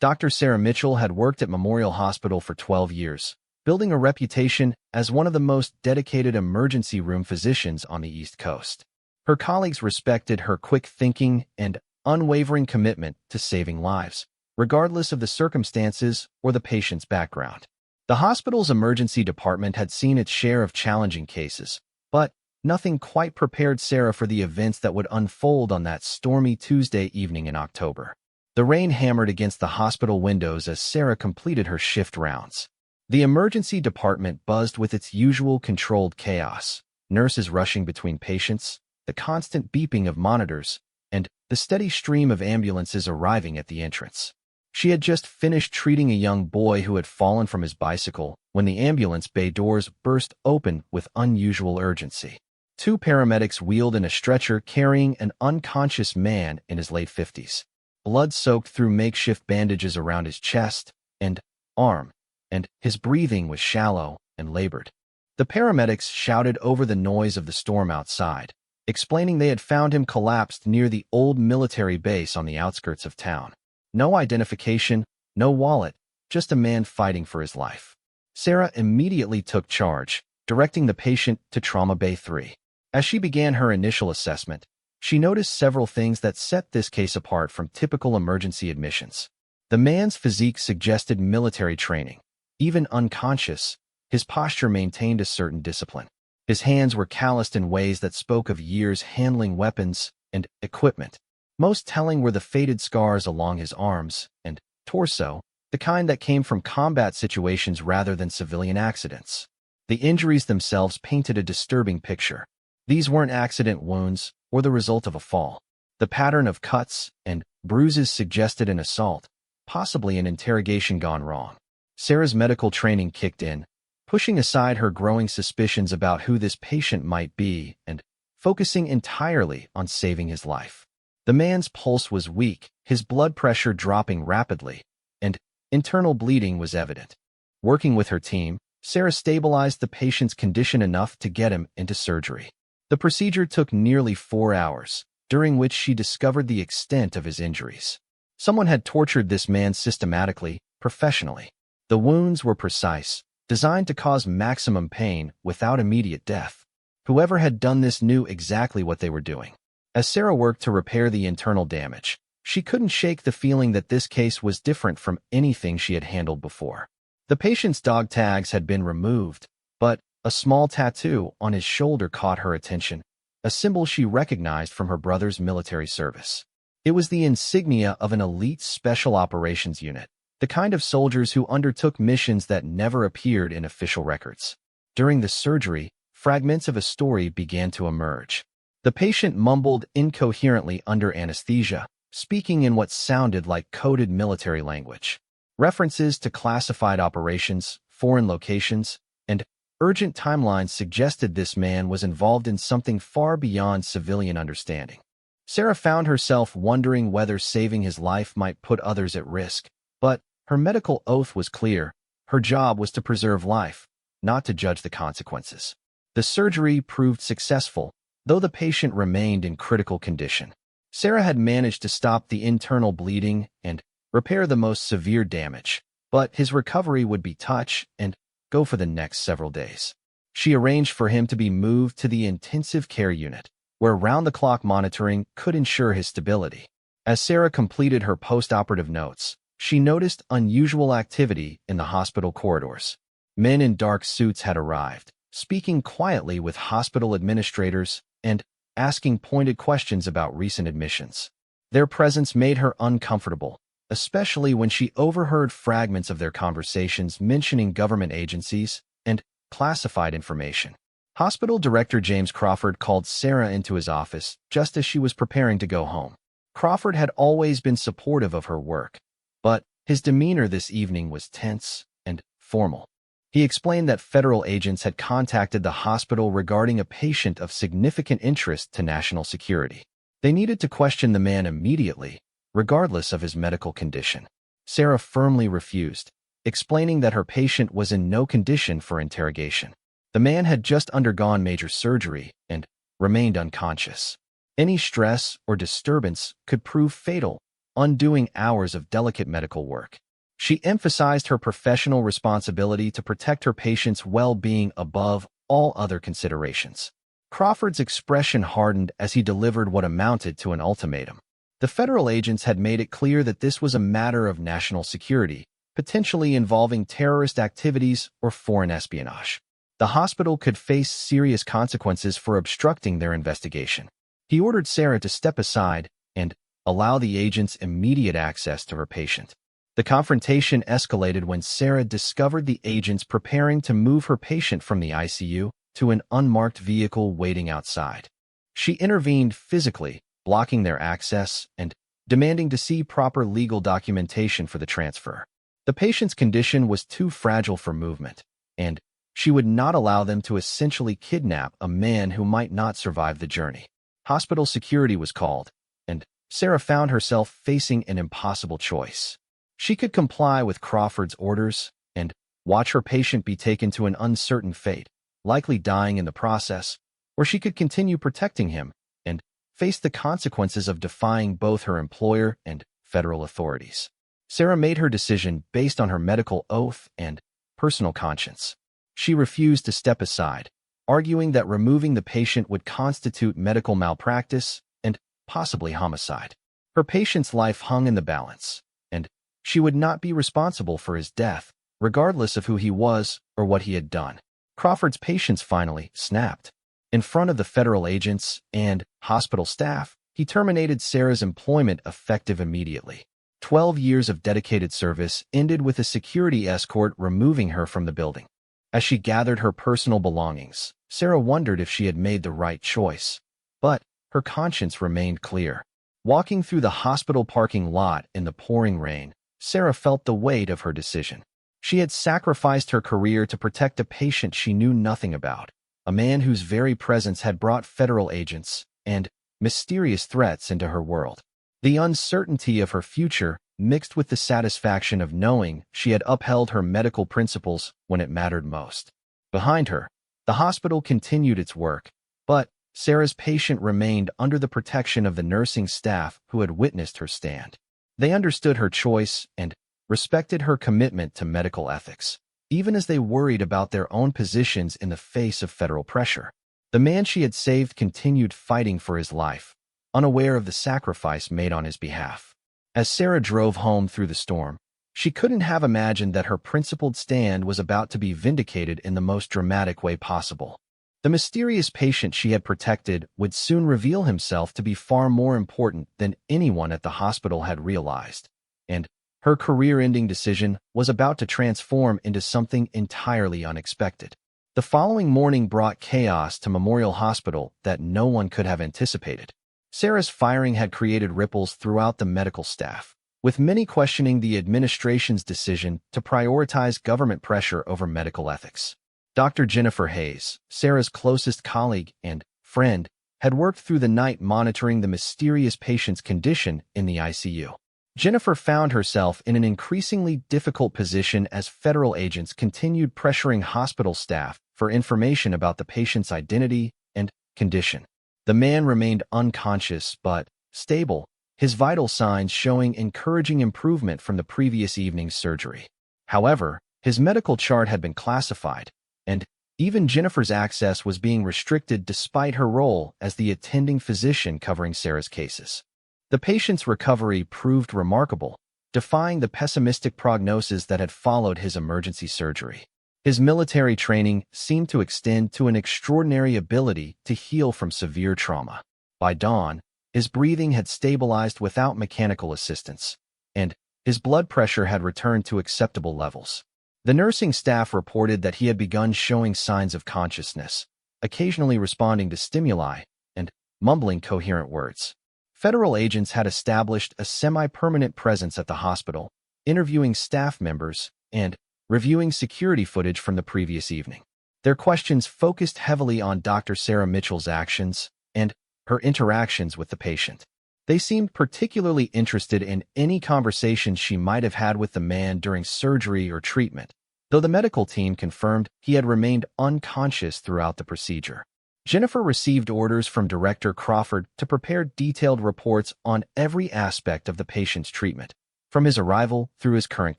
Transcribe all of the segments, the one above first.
Dr. Sarah Mitchell had worked at Memorial Hospital for 12 years, building a reputation as one of the most dedicated emergency room physicians on the East Coast. Her colleagues respected her quick thinking and unwavering commitment to saving lives, regardless of the circumstances or the patient's background. The hospital's emergency department had seen its share of challenging cases, but nothing quite prepared Sarah for the events that would unfold on that stormy Tuesday evening in October. The rain hammered against the hospital windows as Sarah completed her shift rounds. The emergency department buzzed with its usual controlled chaos, nurses rushing between patients, the constant beeping of monitors, and the steady stream of ambulances arriving at the entrance. She had just finished treating a young boy who had fallen from his bicycle when the ambulance bay doors burst open with unusual urgency. Two paramedics wheeled in a stretcher carrying an unconscious man in his late 50s. Blood soaked through makeshift bandages around his chest and arm, and his breathing was shallow and labored. The paramedics shouted over the noise of the storm outside, explaining they had found him collapsed near the old military base on the outskirts of town. No identification, no wallet, just a man fighting for his life. Sarah immediately took charge, directing the patient to Trauma Bay 3. As she began her initial assessment, she noticed several things that set this case apart from typical emergency admissions. The man's physique suggested military training. Even unconscious, his posture maintained a certain discipline. His hands were calloused in ways that spoke of years handling weapons and equipment. Most telling were the faded scars along his arms and torso, the kind that came from combat situations rather than civilian accidents. The injuries themselves painted a disturbing picture. These weren't accident wounds or the result of a fall. The pattern of cuts and bruises suggested an assault, possibly an interrogation gone wrong. Sarah's medical training kicked in, pushing aside her growing suspicions about who this patient might be and focusing entirely on saving his life. The man's pulse was weak, his blood pressure dropping rapidly, and internal bleeding was evident. Working with her team, Sarah stabilized the patient's condition enough to get him into surgery. The procedure took nearly 4 hours, during which she discovered the extent of his injuries. Someone had tortured this man systematically, professionally. The wounds were precise, designed to cause maximum pain without immediate death. Whoever had done this knew exactly what they were doing. As Sarah worked to repair the internal damage, she couldn't shake the feeling that this case was different from anything she had handled before. The patient's dog tags had been removed, but a small tattoo on his shoulder caught her attention, a symbol she recognized from her brother's military service. It was the insignia of an elite special operations unit, the kind of soldiers who undertook missions that never appeared in official records. During the surgery, fragments of a story began to emerge. The patient mumbled incoherently under anesthesia, speaking in what sounded like coded military language. References to classified operations, foreign locations, and urgent timelines suggested this man was involved in something far beyond civilian understanding. Sarah found herself wondering whether saving his life might put others at risk, but her medical oath was clear. Her job was to preserve life, not to judge the consequences. The surgery proved successful, though the patient remained in critical condition. Sarah had managed to stop the internal bleeding and repair the most severe damage, but his recovery would be touch and go for the next several days. She arranged for him to be moved to the intensive care unit, where round-the-clock monitoring could ensure his stability. As Sarah completed her post-operative notes, she noticed unusual activity in the hospital corridors. Men in dark suits had arrived, speaking quietly with hospital administrators and asking pointed questions about recent admissions. Their presence made her uncomfortable, especially when she overheard fragments of their conversations mentioning government agencies and classified information. Hospital Director James Crawford called Sarah into his office just as she was preparing to go home. Crawford had always been supportive of her work, but his demeanor this evening was tense and formal. He explained that federal agents had contacted the hospital regarding a patient of significant interest to national security. They needed to question the man immediately, regardless of his medical condition. Sarah firmly refused, explaining that her patient was in no condition for interrogation. The man had just undergone major surgery and remained unconscious. Any stress or disturbance could prove fatal, undoing hours of delicate medical work. She emphasized her professional responsibility to protect her patients' well-being above all other considerations. Crawford's expression hardened as he delivered what amounted to an ultimatum. The federal agents had made it clear that this was a matter of national security, potentially involving terrorist activities or foreign espionage. The hospital could face serious consequences for obstructing their investigation. He ordered Sarah to step aside and allow the agents immediate access to her patient. The confrontation escalated when Sarah discovered the agents preparing to move her patient from the ICU to an unmarked vehicle waiting outside. She intervened physically, blocking their access and demanding to see proper legal documentation for the transfer. The patient's condition was too fragile for movement, and she would not allow them to essentially kidnap a man who might not survive the journey. Hospital security was called, and Sarah found herself facing an impossible choice. She could comply with Crawford's orders and watch her patient be taken to an uncertain fate, likely dying in the process, or she could continue protecting him and face the consequences of defying both her employer and federal authorities. Sarah made her decision based on her medical oath and personal conscience. She refused to step aside, arguing that removing the patient would constitute medical malpractice and possibly homicide. Her patient's life hung in the balance, and she would not be responsible for his death, regardless of who he was or what he had done. Crawford's patience finally snapped. In front of the federal agents and hospital staff, he terminated Sarah's employment effective immediately. 12 years of dedicated service ended with a security escort removing her from the building. As she gathered her personal belongings, Sarah wondered if she had made the right choice, but her conscience remained clear. Walking through the hospital parking lot in the pouring rain, Sarah felt the weight of her decision. She had sacrificed her career to protect a patient she knew nothing about, a man whose very presence had brought federal agents and mysterious threats into her world. The uncertainty of her future mixed with the satisfaction of knowing she had upheld her medical principles when it mattered most. Behind her, the hospital continued its work, but Sarah's patient remained under the protection of the nursing staff who had witnessed her stand. They understood her choice and respected her commitment to medical ethics, even as they worried about their own positions in the face of federal pressure. The man she had saved continued fighting for his life, unaware of the sacrifice made on his behalf. As Sarah drove home through the storm, she couldn't have imagined that her principled stand was about to be vindicated in the most dramatic way possible. The mysterious patient she had protected would soon reveal himself to be far more important than anyone at the hospital had realized, and her career-ending decision was about to transform into something entirely unexpected. The following morning brought chaos to Memorial Hospital that no one could have anticipated. Sarah's firing had created ripples throughout the medical staff, with many questioning the administration's decision to prioritize government pressure over medical ethics. Dr. Jennifer Hayes, Sarah's closest colleague and friend, had worked through the night monitoring the mysterious patient's condition in the ICU. Jennifer found herself in an increasingly difficult position as federal agents continued pressuring hospital staff for information about the patient's identity and condition. The man remained unconscious but stable, his vital signs showing encouraging improvement from the previous evening's surgery. However, his medical chart had been classified, and even Jennifer's access was being restricted despite her role as the attending physician covering Sarah's cases. The patient's recovery proved remarkable, defying the pessimistic prognosis that had followed his emergency surgery. His military training seemed to extend to an extraordinary ability to heal from severe trauma. By dawn, his breathing had stabilized without mechanical assistance, and his blood pressure had returned to acceptable levels. The nursing staff reported that he had begun showing signs of consciousness, occasionally responding to stimuli and mumbling coherent words. Federal agents had established a semi-permanent presence at the hospital, interviewing staff members and reviewing security footage from the previous evening. Their questions focused heavily on Dr. Sarah Mitchell's actions and her interactions with the patient. They seemed particularly interested in any conversations she might have had with the man during surgery or treatment, though the medical team confirmed he had remained unconscious throughout the procedure. Jennifer received orders from Director Crawford to prepare detailed reports on every aspect of the patient's treatment, from his arrival through his current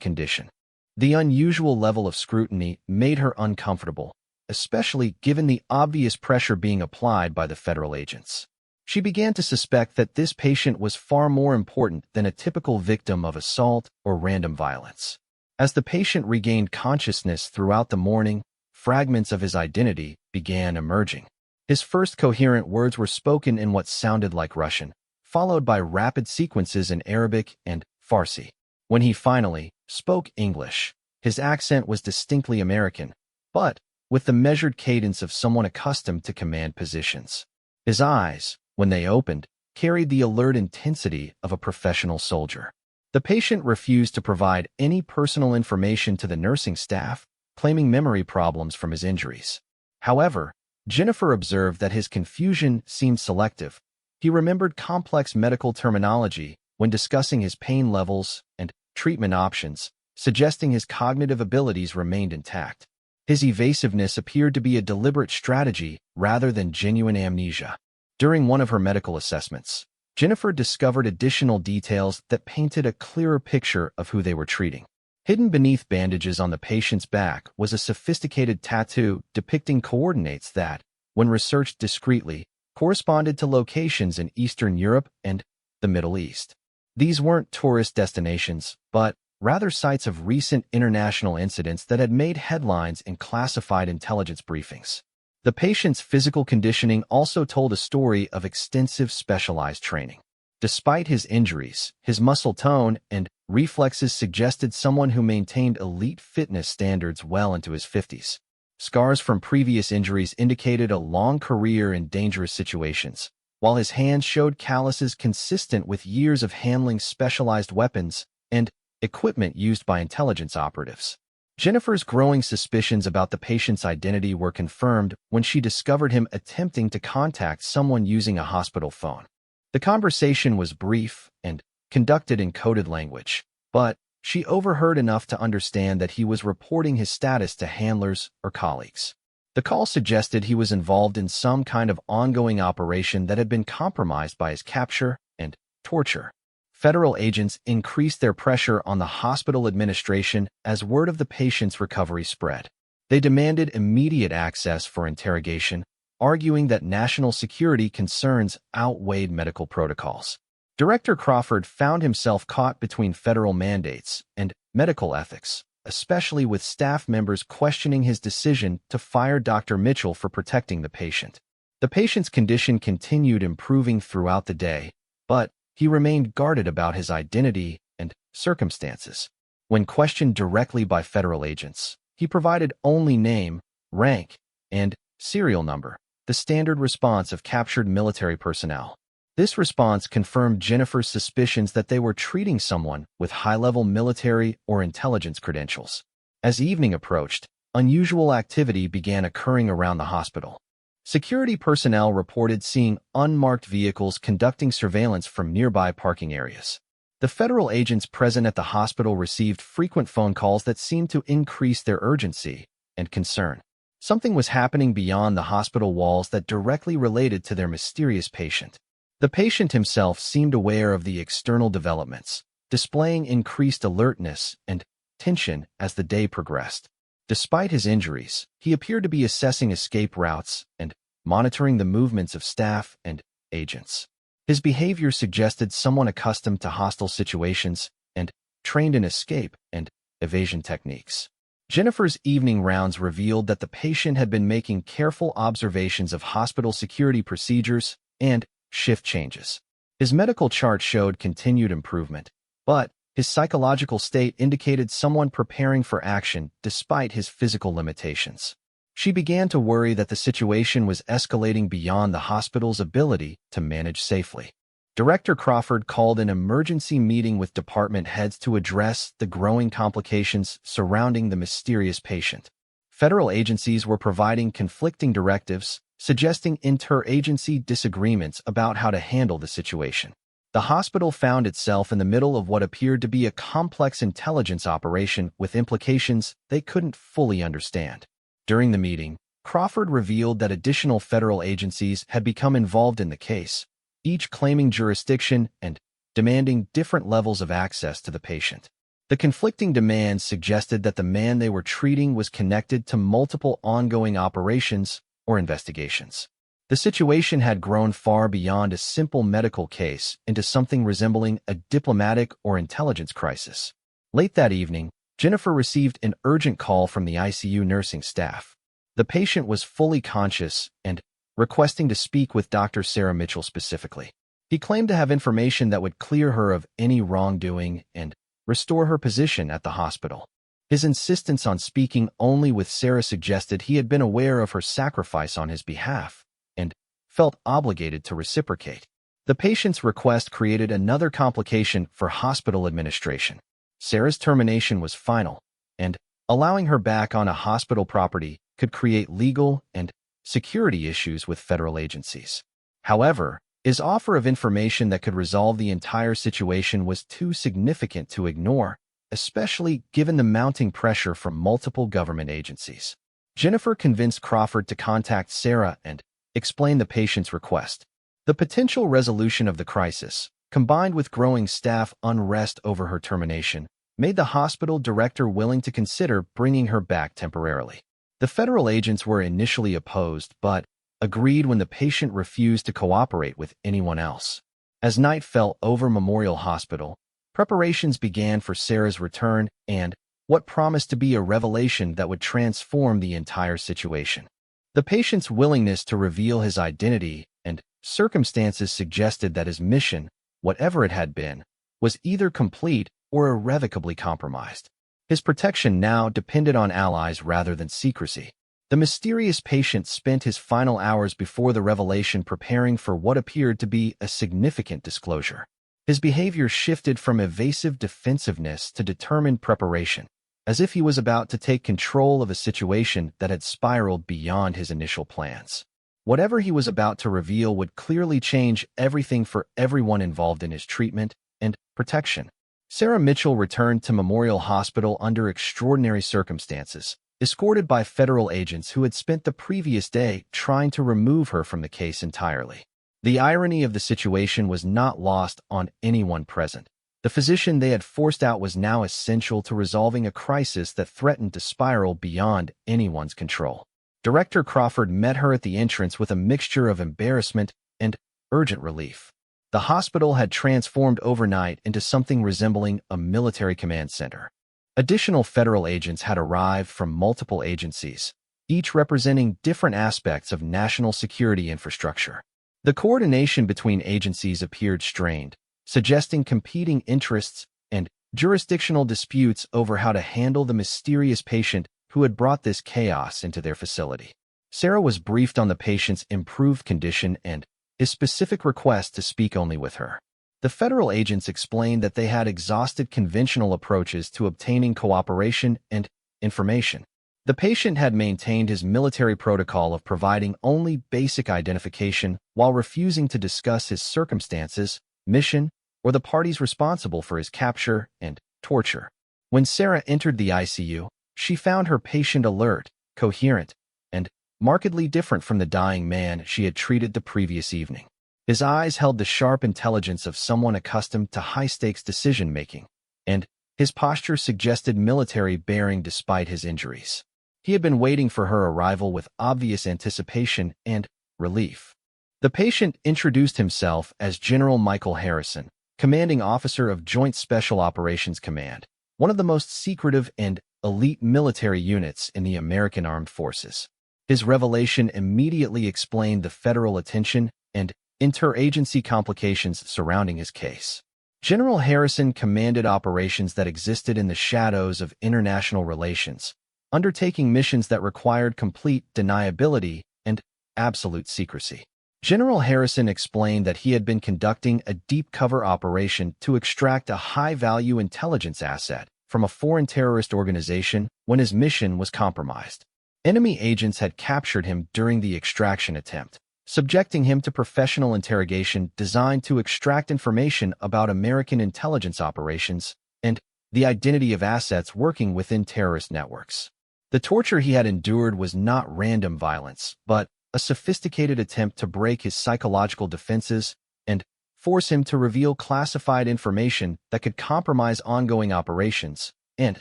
condition. The unusual level of scrutiny made her uncomfortable, especially given the obvious pressure being applied by the federal agents. She began to suspect that this patient was far more important than a typical victim of assault or random violence. As the patient regained consciousness throughout the morning, fragments of his identity began emerging. His first coherent words were spoken in what sounded like Russian, followed by rapid sequences in Arabic and Farsi. When he finally spoke English, his accent was distinctly American, but with the measured cadence of someone accustomed to command positions. His eyes, when they opened, carried the alert intensity of a professional soldier. The patient refused to provide any personal information to the nursing staff, claiming memory problems from his injuries. However, Jennifer observed that his confusion seemed selective. He remembered complex medical terminology when discussing his pain levels and treatment options, suggesting his cognitive abilities remained intact. His evasiveness appeared to be a deliberate strategy rather than genuine amnesia. During one of her medical assessments, Jennifer discovered additional details that painted a clearer picture of who they were treating. Hidden beneath bandages on the patient's back was a sophisticated tattoo depicting coordinates that, when researched discreetly, corresponded to locations in Eastern Europe and the Middle East. These weren't tourist destinations, but rather sites of recent international incidents that had made headlines in classified intelligence briefings. The patient's physical conditioning also told a story of extensive specialized training. Despite his injuries, his muscle tone and reflexes suggested someone who maintained elite fitness standards well into his 50s. Scars from previous injuries indicated a long career in dangerous situations, while his hands showed calluses consistent with years of handling specialized weapons and equipment used by intelligence operatives. Jennifer's growing suspicions about the patient's identity were confirmed when she discovered him attempting to contact someone using a hospital phone. The conversation was brief and conducted in coded language, but she overheard enough to understand that he was reporting his status to handlers or colleagues. The call suggested he was involved in some kind of ongoing operation that had been compromised by his capture and torture. Federal agents increased their pressure on the hospital administration as word of the patient's recovery spread. They demanded immediate access for interrogation, arguing that national security concerns outweighed medical protocols. Director Crawford found himself caught between federal mandates and medical ethics, especially with staff members questioning his decision to fire Dr. Mitchell for protecting the patient. The patient's condition continued improving throughout the day, but he remained guarded about his identity and circumstances. When questioned directly by federal agents, he provided only name, rank, and serial number, the standard response of captured military personnel. This response confirmed Jennifer's suspicions that they were treating someone with high-level military or intelligence credentials. As evening approached, unusual activity began occurring around the hospital. Security personnel reported seeing unmarked vehicles conducting surveillance from nearby parking areas. The federal agents present at the hospital received frequent phone calls that seemed to increase their urgency and concern. Something was happening beyond the hospital walls that directly related to their mysterious patient. The patient himself seemed aware of the external developments, displaying increased alertness and tension as the day progressed. Despite his injuries, he appeared to be assessing escape routes and monitoring the movements of staff and agents. His behavior suggested someone accustomed to hostile situations and trained in escape and evasion techniques. Jennifer's evening rounds revealed that the patient had been making careful observations of hospital security procedures and shift changes. His medical chart showed continued improvement, but his psychological state indicated someone preparing for action despite his physical limitations. She began to worry that the situation was escalating beyond the hospital's ability to manage safely. Director Crawford called an emergency meeting with department heads to address the growing complications surrounding the mysterious patient. Federal agencies were providing conflicting directives, suggesting interagency disagreements about how to handle the situation. The hospital found itself in the middle of what appeared to be a complex intelligence operation with implications they couldn't fully understand. During the meeting, Crawford revealed that additional federal agencies had become involved in the case, each claiming jurisdiction and demanding different levels of access to the patient. The conflicting demands suggested that the man they were treating was connected to multiple ongoing operations or investigations. The situation had grown far beyond a simple medical case into something resembling a diplomatic or intelligence crisis. Late that evening, Jennifer received an urgent call from the ICU nursing staff. The patient was fully conscious and requesting to speak with Dr. Sarah Mitchell specifically. He claimed to have information that would clear her of any wrongdoing and restore her position at the hospital. His insistence on speaking only with Sarah suggested he had been aware of her sacrifice on his behalf and felt obligated to reciprocate. The patient's request created another complication for hospital administration. Sarah's termination was final, and allowing her back on a hospital property could create legal and security issues with federal agencies. However, his offer of information that could resolve the entire situation was too significant to ignore, especially given the mounting pressure from multiple government agencies. Jennifer convinced Crawford to contact Sarah and explain the patient's request. The potential resolution of the crisis, combined with growing staff unrest over her termination, made the hospital director willing to consider bringing her back temporarily. The federal agents were initially opposed, but agreed when the patient refused to cooperate with anyone else. As night fell over Memorial Hospital, preparations began for Sarah's return and what promised to be a revelation that would transform the entire situation. The patient's willingness to reveal his identity and circumstances suggested that his mission, whatever it had been, was either complete or irrevocably compromised. His protection now depended on allies rather than secrecy. The mysterious patient spent his final hours before the revelation preparing for what appeared to be a significant disclosure. His behavior shifted from evasive defensiveness to determined preparation, as if he was about to take control of a situation that had spiraled beyond his initial plans. Whatever he was about to reveal would clearly change everything for everyone involved in his treatment and protection. Sarah Mitchell returned to Memorial Hospital under extraordinary circumstances, escorted by federal agents who had spent the previous day trying to remove her from the case entirely. The irony of the situation was not lost on anyone present. The physician they had forced out was now essential to resolving a crisis that threatened to spiral beyond anyone's control. Director Crawford met her at the entrance with a mixture of embarrassment and urgent relief. The hospital had transformed overnight into something resembling a military command center. Additional federal agents had arrived from multiple agencies, each representing different aspects of national security infrastructure. The coordination between agencies appeared strained, suggesting competing interests and jurisdictional disputes over how to handle the mysterious patient who had brought this chaos into their facility. Sarah was briefed on the patient's improved condition and his specific request to speak only with her. The federal agents explained that they had exhausted conventional approaches to obtaining cooperation and information. The patient had maintained his military protocol of providing only basic identification while refusing to discuss his circumstances, mission, or the parties responsible for his capture and torture. When Sarah entered the ICU, she found her patient alert, coherent, and markedly different from the dying man she had treated the previous evening. His eyes held the sharp intelligence of someone accustomed to high-stakes decision-making, and his posture suggested military bearing despite his injuries. He had been waiting for her arrival with obvious anticipation and relief. The patient introduced himself as General Michael Harrison, commanding officer of Joint Special Operations Command, one of the most secretive and elite military units in the American Armed Forces. His revelation immediately explained the federal attention and interagency complications surrounding his case. General Harrison commanded operations that existed in the shadows of international relations, undertaking missions that required complete deniability and absolute secrecy. General Harrison explained that he had been conducting a deep cover operation to extract a high-value intelligence asset from a foreign terrorist organization when his mission was compromised. Enemy agents had captured him during the extraction attempt, subjecting him to professional interrogation designed to extract information about American intelligence operations and the identity of assets working within terrorist networks. The torture he had endured was not random violence, but a sophisticated attempt to break his psychological defenses and force him to reveal classified information that could compromise ongoing operations and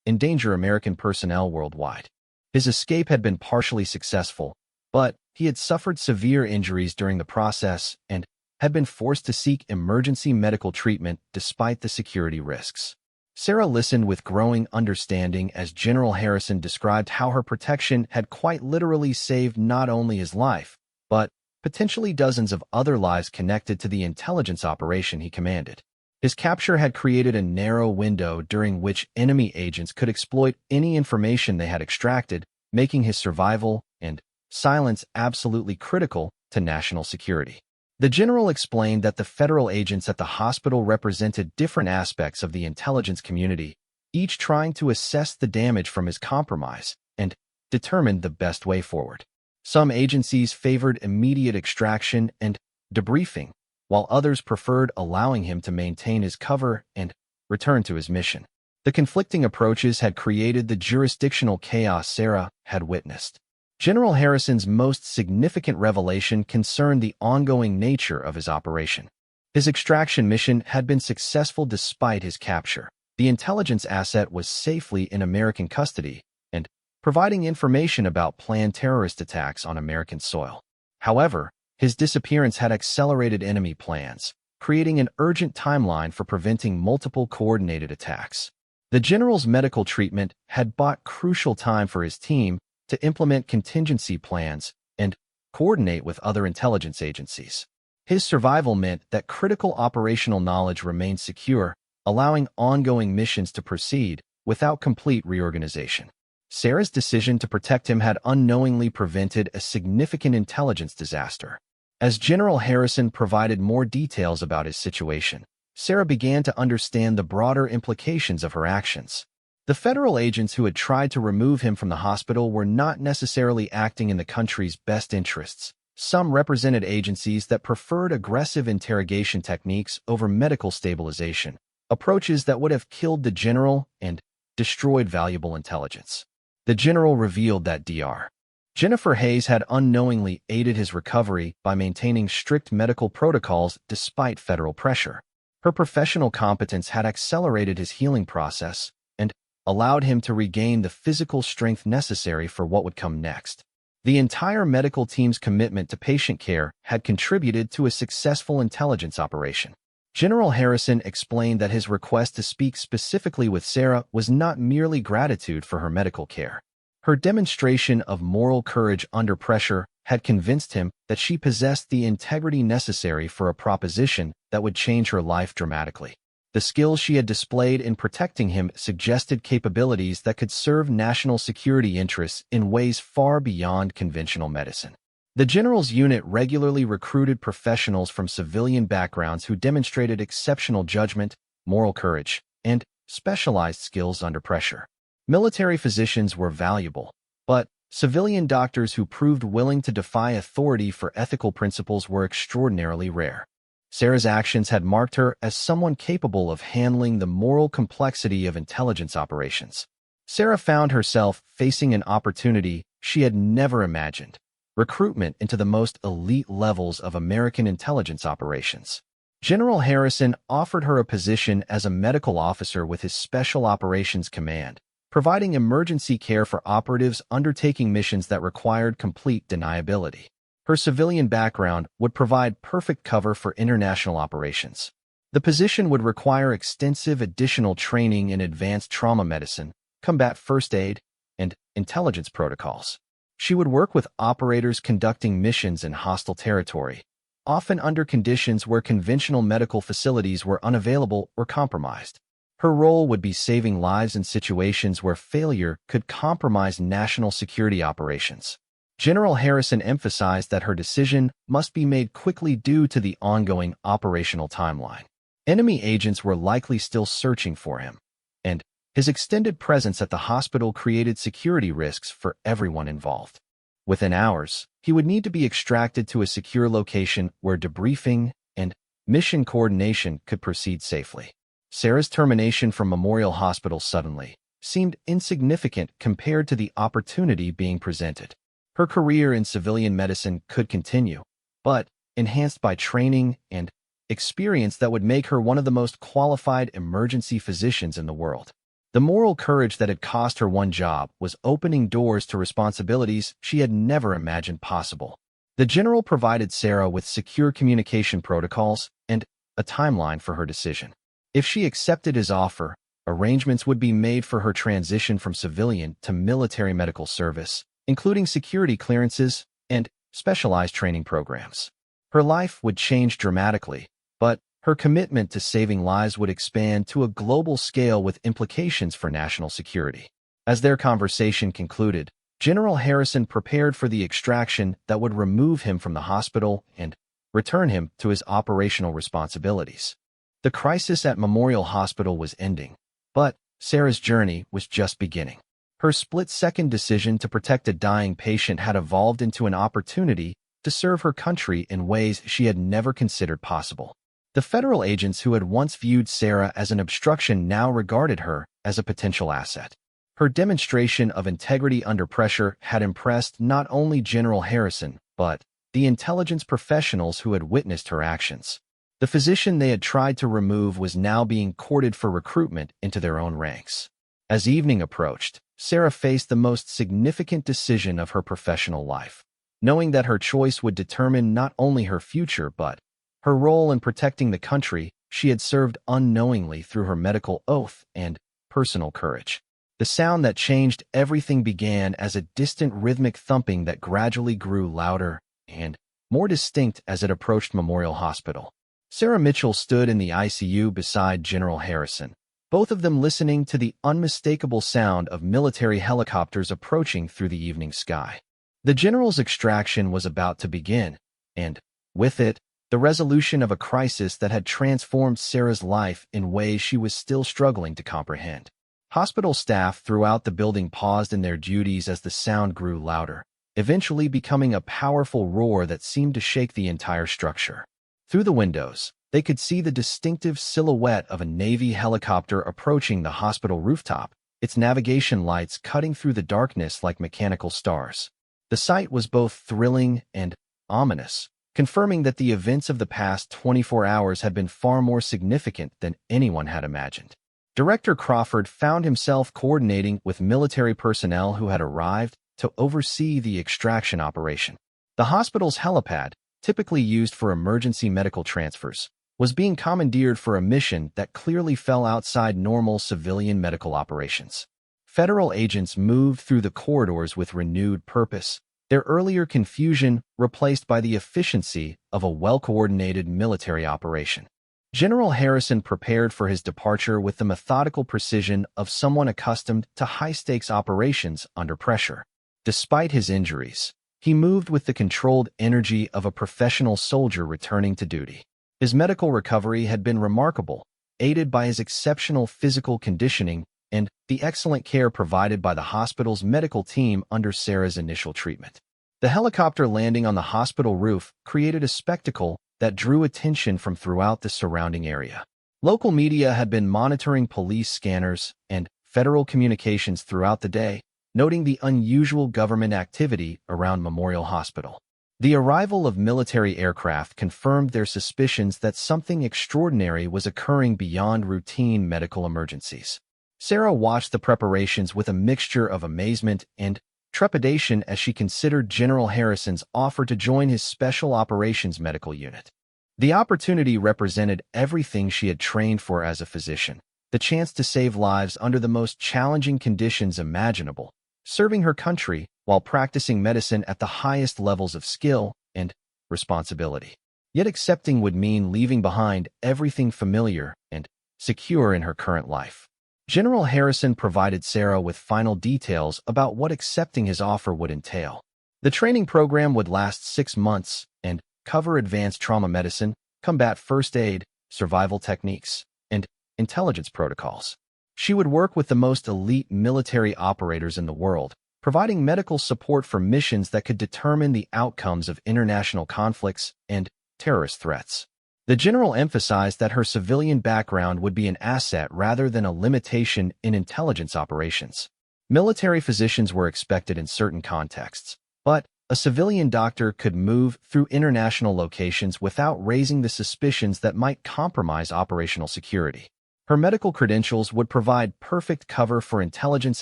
endanger American personnel worldwide. His escape had been partially successful, but he had suffered severe injuries during the process and had been forced to seek emergency medical treatment despite the security risks. Sarah listened with growing understanding as General Harrison described how her protection had quite literally saved not only his life, but potentially dozens of other lives connected to the intelligence operation he commanded. His capture had created a narrow window during which enemy agents could exploit any information they had extracted, making his survival and silence absolutely critical to national security. The general explained that the federal agents at the hospital represented different aspects of the intelligence community, each trying to assess the damage from his compromise and determine the best way forward. Some agencies favored immediate extraction and debriefing, while others preferred allowing him to maintain his cover and return to his mission. The conflicting approaches had created the jurisdictional chaos Sarah had witnessed. General Harrison's most significant revelation concerned the ongoing nature of his operation. His extraction mission had been successful despite his capture. The intelligence asset was safely in American custody and providing information about planned terrorist attacks on American soil. However, his disappearance had accelerated enemy plans, creating an urgent timeline for preventing multiple coordinated attacks. The general's medical treatment had bought crucial time for his team to implement contingency plans and coordinate with other intelligence agencies. His survival meant that critical operational knowledge remained secure, allowing ongoing missions to proceed without complete reorganization. Sarah's decision to protect him had unknowingly prevented a significant intelligence disaster. As General Harrison provided more details about his situation, Sarah began to understand the broader implications of her actions. The federal agents who had tried to remove him from the hospital were not necessarily acting in the country's best interests. Some represented agencies that preferred aggressive interrogation techniques over medical stabilization, approaches that would have killed the general and destroyed valuable intelligence. The general revealed that Dr. Jennifer Hayes had unknowingly aided his recovery by maintaining strict medical protocols despite federal pressure. Her professional competence had accelerated his healing process and allowed him to regain the physical strength necessary for what would come next. The entire medical team's commitment to patient care had contributed to a successful intelligence operation. General Harrison explained that his request to speak specifically with Sarah was not merely gratitude for her medical care. Her demonstration of moral courage under pressure had convinced him that she possessed the integrity necessary for a proposition that would change her life dramatically. The skills she had displayed in protecting him suggested capabilities that could serve national security interests in ways far beyond conventional medicine. The general's unit regularly recruited professionals from civilian backgrounds who demonstrated exceptional judgment, moral courage, and specialized skills under pressure. Military physicians were valuable, but civilian doctors who proved willing to defy authority for ethical principles were extraordinarily rare. Sarah's actions had marked her as someone capable of handling the moral complexity of intelligence operations. Sarah found herself facing an opportunity she had never imagined: recruitment into the most elite levels of American intelligence operations. General Harrison offered her a position as a medical officer with his Special Operations Command, providing emergency care for operatives undertaking missions that required complete deniability. Her civilian background would provide perfect cover for international operations. The position would require extensive additional training in advanced trauma medicine, combat first aid, and intelligence protocols. She would work with operators conducting missions in hostile territory, often under conditions where conventional medical facilities were unavailable or compromised. Her role would be saving lives in situations where failure could compromise national security operations. General Harrison emphasized that her decision must be made quickly due to the ongoing operational timeline. Enemy agents were likely still searching for him, and his extended presence at the hospital created security risks for everyone involved. Within hours, he would need to be extracted to a secure location where debriefing and mission coordination could proceed safely. Sarah's termination from Memorial Hospital suddenly seemed insignificant compared to the opportunity being presented. Her career in civilian medicine could continue, but enhanced by training and experience that would make her one of the most qualified emergency physicians in the world. The moral courage that had cost her one job was opening doors to responsibilities she had never imagined possible. The general provided Sarah with secure communication protocols and a timeline for her decision. If she accepted his offer, arrangements would be made for her transition from civilian to military medical service, including security clearances and specialized training programs. Her life would change dramatically, but her commitment to saving lives would expand to a global scale with implications for national security. As their conversation concluded, General Harrison prepared for the extraction that would remove him from the hospital and return him to his operational responsibilities. The crisis at Memorial Hospital was ending, but Sarah's journey was just beginning. Her split-second decision to protect a dying patient had evolved into an opportunity to serve her country in ways she had never considered possible. The federal agents who had once viewed Sarah as an obstruction now regarded her as a potential asset. Her demonstration of integrity under pressure had impressed not only General Harrison, but the intelligence professionals who had witnessed her actions. The physician they had tried to remove was now being courted for recruitment into their own ranks. As evening approached, Sarah faced the most significant decision of her professional life. Knowing that her choice would determine not only her future but her role in protecting the country she had served unknowingly through her medical oath and personal courage. The sound that changed everything began as a distant rhythmic thumping that gradually grew louder and more distinct as it approached Memorial Hospital. Sarah Mitchell stood in the ICU beside General Harrison, both of them listening to the unmistakable sound of military helicopters approaching through the evening sky. The general's extraction was about to begin, and, with it, the resolution of a crisis that had transformed Sarah's life in ways she was still struggling to comprehend. Hospital staff throughout the building paused in their duties as the sound grew louder, eventually becoming a powerful roar that seemed to shake the entire structure. Through the windows, they could see the distinctive silhouette of a Navy helicopter approaching the hospital rooftop, its navigation lights cutting through the darkness like mechanical stars. The sight was both thrilling and ominous, confirming that the events of the past 24 hours had been far more significant than anyone had imagined. Director Crawford found himself coordinating with military personnel who had arrived to oversee the extraction operation. The hospital's helipad, typically used for emergency medical transfers, was being commandeered for a mission that clearly fell outside normal civilian medical operations. Federal agents moved through the corridors with renewed purpose, their earlier confusion replaced by the efficiency of a well-coordinated military operation. General Harrison prepared for his departure with the methodical precision of someone accustomed to high-stakes operations under pressure. Despite his injuries, he moved with the controlled energy of a professional soldier returning to duty. His medical recovery had been remarkable, aided by his exceptional physical conditioning and the excellent care provided by the hospital's medical team under Sarah's initial treatment. The helicopter landing on the hospital roof created a spectacle that drew attention from throughout the surrounding area. Local media had been monitoring police scanners and federal communications throughout the day, noting the unusual government activity around Memorial Hospital. The arrival of military aircraft confirmed their suspicions that something extraordinary was occurring beyond routine medical emergencies. Sarah watched the preparations with a mixture of amazement and trepidation as she considered General Harrison's offer to join his Special Operations Medical Unit. The opportunity represented everything she had trained for as a physician, the chance to save lives under the most challenging conditions imaginable, serving her country while practicing medicine at the highest levels of skill and responsibility. Yet accepting would mean leaving behind everything familiar and secure in her current life. General Harrison provided Sarah with final details about what accepting his offer would entail. The training program would last 6 months and cover advanced trauma medicine, combat first aid, survival techniques, and intelligence protocols. She would work with the most elite military operators in the world, providing medical support for missions that could determine the outcomes of international conflicts and terrorist threats. The general emphasized that her civilian background would be an asset rather than a limitation in intelligence operations. Military physicians were expected in certain contexts, but a civilian doctor could move through international locations without raising the suspicions that might compromise operational security. Her medical credentials would provide perfect cover for intelligence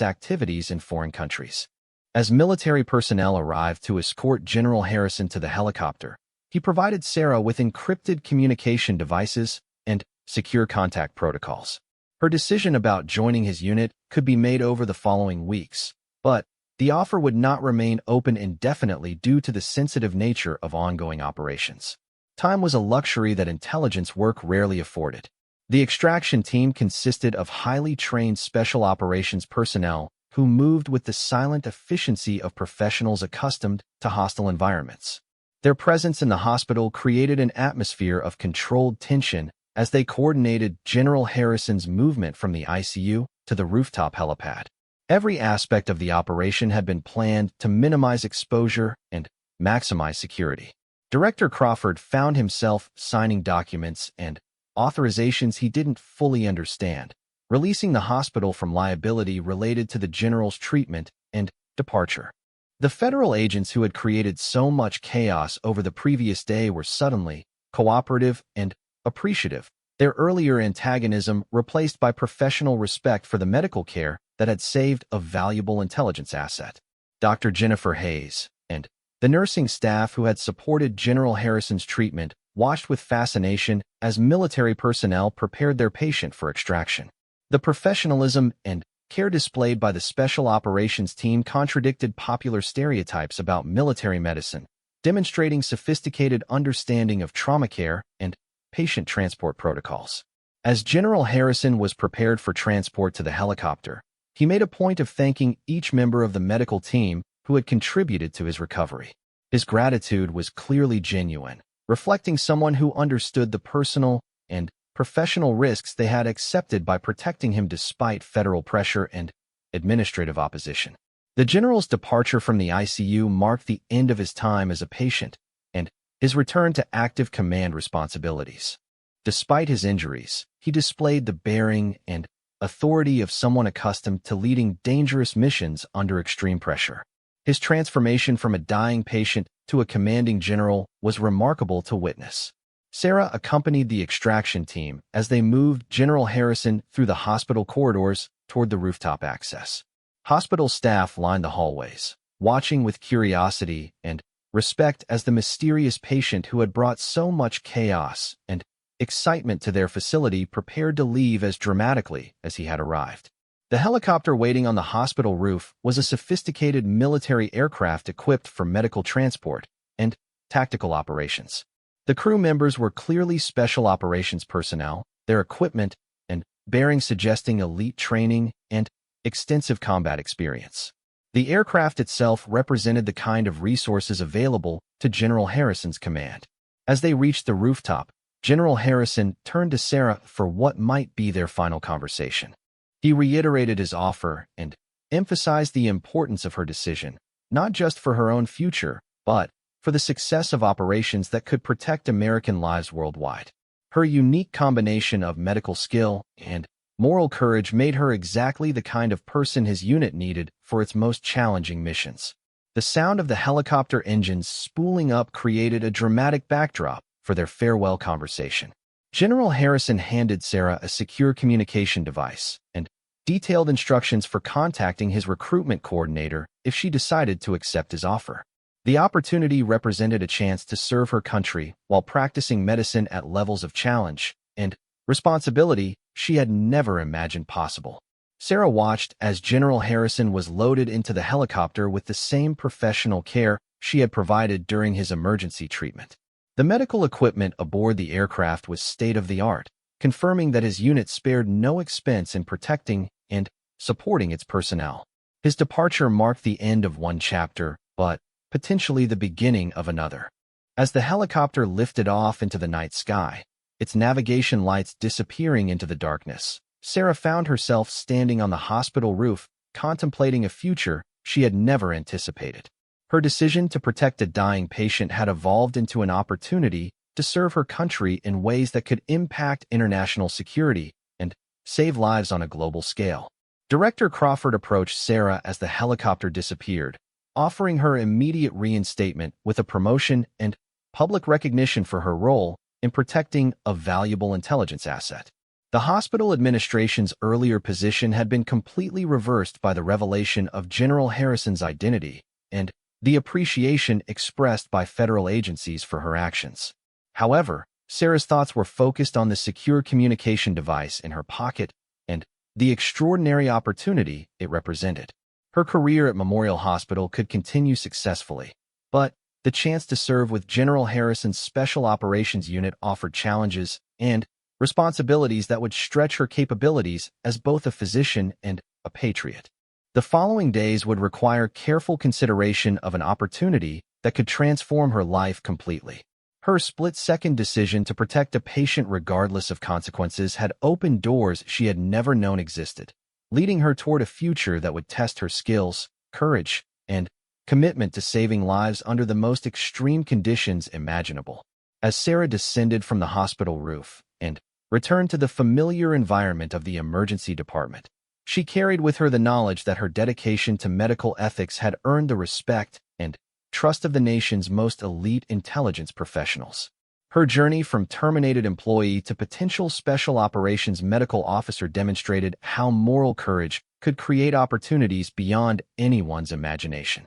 activities in foreign countries. As military personnel arrived to escort General Harrison to the helicopter, he provided Sarah with encrypted communication devices and secure contact protocols. Her decision about joining his unit could be made over the following weeks, but the offer would not remain open indefinitely due to the sensitive nature of ongoing operations. Time was a luxury that intelligence work rarely afforded. The extraction team consisted of highly trained special operations personnel who moved with the silent efficiency of professionals accustomed to hostile environments. Their presence in the hospital created an atmosphere of controlled tension as they coordinated General Harrison's movement from the ICU to the rooftop helipad. Every aspect of the operation had been planned to minimize exposure and maximize security. Director Crawford found himself signing documents and authorizations he didn't fully understand, releasing the hospital from liability related to the general's treatment and departure. The federal agents who had created so much chaos over the previous day were suddenly cooperative and appreciative, their earlier antagonism replaced by professional respect for the medical care that had saved a valuable intelligence asset. Dr. Jennifer Hayes and the nursing staff who had supported General Harrison's treatment watched with fascination as military personnel prepared their patient for extraction. The professionalism and care displayed by the Special Operations Team contradicted popular stereotypes about military medicine, demonstrating sophisticated understanding of trauma care and patient transport protocols. As General Harrison was prepared for transport to the helicopter, he made a point of thanking each member of the medical team who had contributed to his recovery. His gratitude was clearly genuine, reflecting someone who understood the personal and professional risks they had accepted by protecting him despite federal pressure and administrative opposition. The general's departure from the ICU marked the end of his time as a patient and his return to active command responsibilities. Despite his injuries, he displayed the bearing and authority of someone accustomed to leading dangerous missions under extreme pressure. His transformation from a dying patient to a commanding general was remarkable to witness. Sarah accompanied the extraction team as they moved General Harrison through the hospital corridors toward the rooftop access. Hospital staff lined the hallways, watching with curiosity and respect as the mysterious patient who had brought so much chaos and excitement to their facility prepared to leave as dramatically as he had arrived. The helicopter waiting on the hospital roof was a sophisticated military aircraft equipped for medical transport and tactical operations. The crew members were clearly special operations personnel, their equipment and bearing suggesting elite training and extensive combat experience. The aircraft itself represented the kind of resources available to General Harrison's command. As they reached the rooftop, General Harrison turned to Sarah for what might be their final conversation. He reiterated his offer and emphasized the importance of her decision, not just for her own future, but for the success of operations that could protect American lives worldwide. Her unique combination of medical skill and moral courage made her exactly the kind of person his unit needed for its most challenging missions. The sound of the helicopter engines spooling up created a dramatic backdrop for their farewell conversation. General Harrison handed Sarah a secure communication device and detailed instructions for contacting his recruitment coordinator if she decided to accept his offer. The opportunity represented a chance to serve her country while practicing medicine at levels of challenge and responsibility she had never imagined possible. Sarah watched as General Harrison was loaded into the helicopter with the same professional care she had provided during his emergency treatment. The medical equipment aboard the aircraft was state-of-the-art, confirming that his unit spared no expense in protecting and supporting its personnel. His departure marked the end of one chapter, but potentially the beginning of another. As the helicopter lifted off into the night sky, its navigation lights disappearing into the darkness, Sarah found herself standing on the hospital roof, contemplating a future she had never anticipated. Her decision to protect a dying patient had evolved into an opportunity to serve her country in ways that could impact international security and save lives on a global scale. Director Crawford approached Sarah as the helicopter disappeared, offering her immediate reinstatement with a promotion and public recognition for her role in protecting a valuable intelligence asset. The hospital administration's earlier position had been completely reversed by the revelation of General Harrison's identity and the appreciation expressed by federal agencies for her actions. However, Sarah's thoughts were focused on the secure communication device in her pocket and the extraordinary opportunity it represented. Her career at Memorial Hospital could continue successfully, but the chance to serve with General Harrison's Special Operations Unit offered challenges and responsibilities that would stretch her capabilities as both a physician and a patriot. The following days would require careful consideration of an opportunity that could transform her life completely. Her split-second decision to protect a patient regardless of consequences had opened doors she had never known existed, leading her toward a future that would test her skills, courage, and commitment to saving lives under the most extreme conditions imaginable. As Sarah descended from the hospital roof and returned to the familiar environment of the emergency department, she carried with her the knowledge that her dedication to medical ethics had earned the respect and trust of the nation's most elite intelligence professionals. Her journey from terminated employee to potential special operations medical officer demonstrated how moral courage could create opportunities beyond anyone's imagination.